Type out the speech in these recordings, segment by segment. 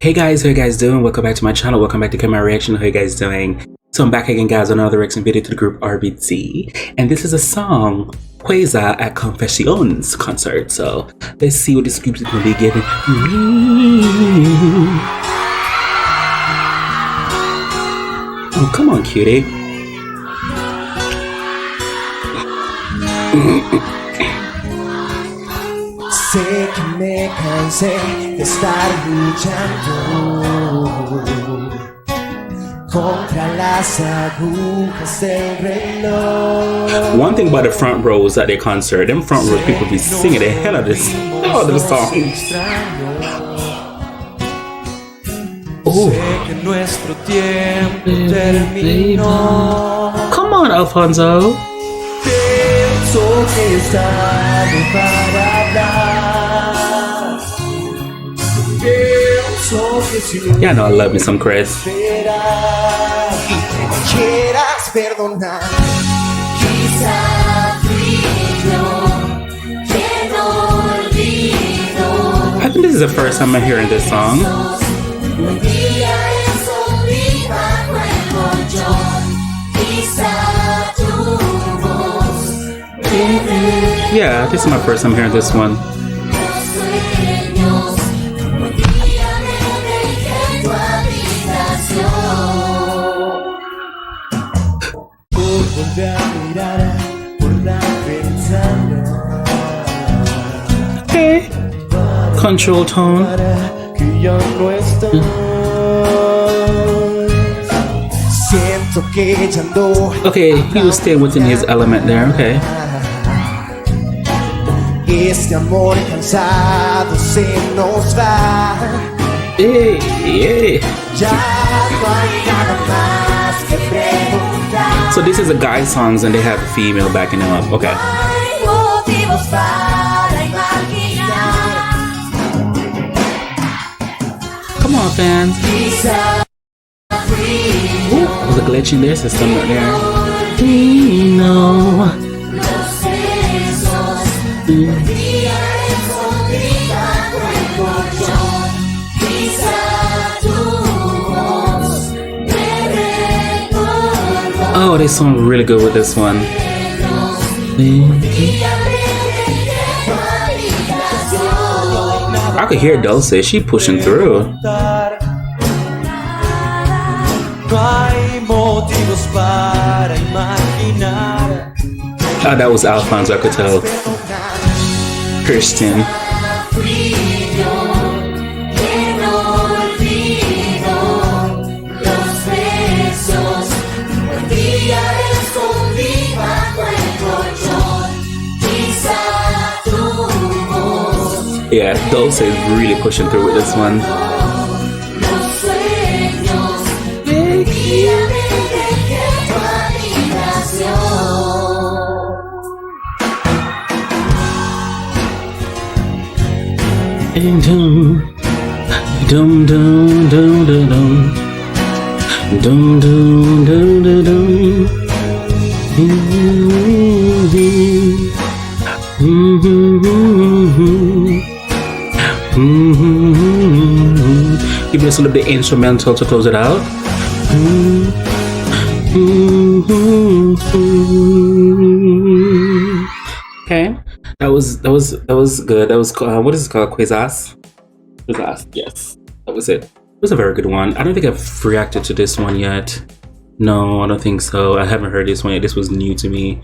Hey guys, how you guys doing? Welcome back to my channel. Welcome back to Camera Reaction. How you guys doing? So I'm back again, guys, on another reaction video to the group RBT, and this is a song Quasar at Confessions concert. So let's see what this group is gonna be giving. Oh, come on, cutie. Sé que me cansé de estar luchando contra las agujas del reloj. One thing about the front rows at their concert, them front rows people be singing the hell of this song. Oh. Come on, Alfonso. Que es tarde para hablar. Pienso que si yeah, I know I love me some Chris. Quieras perdonar. I think this is the first time I'm hearing this song. Yeah, this is my first time hearing this one. Okay. Control tone. Okay, he was staying within his element there, okay. Este amor cansado se nos va. Hey, hey. Ya no hay nada más que preguntar. So this is a guy songs and they have a female backing them up. Okay. Come on, fans. Ooh, there's a glitch in their system right there. No. Oh, they sound really good with this one. I could hear Dulce, she pushing through. Oh, that was Alfonso, I could tell. Christian. Yeah, Dulce is really pushing through with this one. And dum dum dum dum dum dum dum dum dum dum. Give us a little bit instrumental to close it out. Okay, that was good. That was what is it called? Quasar? Yes, that was it. It was a very good one. I don't think I've reacted to this one yet. No, I don't think so. I haven't heard this one yet. This was new to me.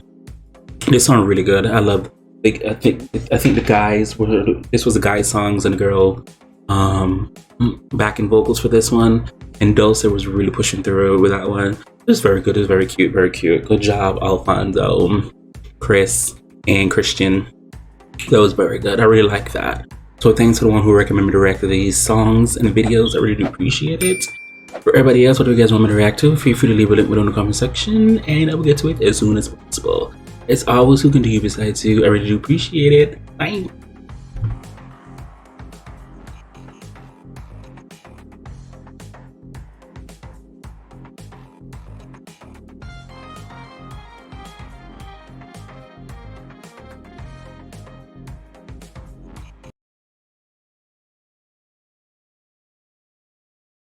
This song really good. I love. I think the guys were. This was the guy songs and the girl backing vocals for this one. And Dulce was really pushing through with that one. It was very good. It was very cute. Very cute. Good job, Alfonso, Chris, and Christian. That was very good. I really like that. So thanks to the one who recommended me to react to these songs and videos. I really do appreciate it. For everybody else, what do you guys want me to react to? Feel free to leave a link below in the comment section and I will get to it as soon as possible. As always, who can do you besides you? I really do appreciate it. Bye.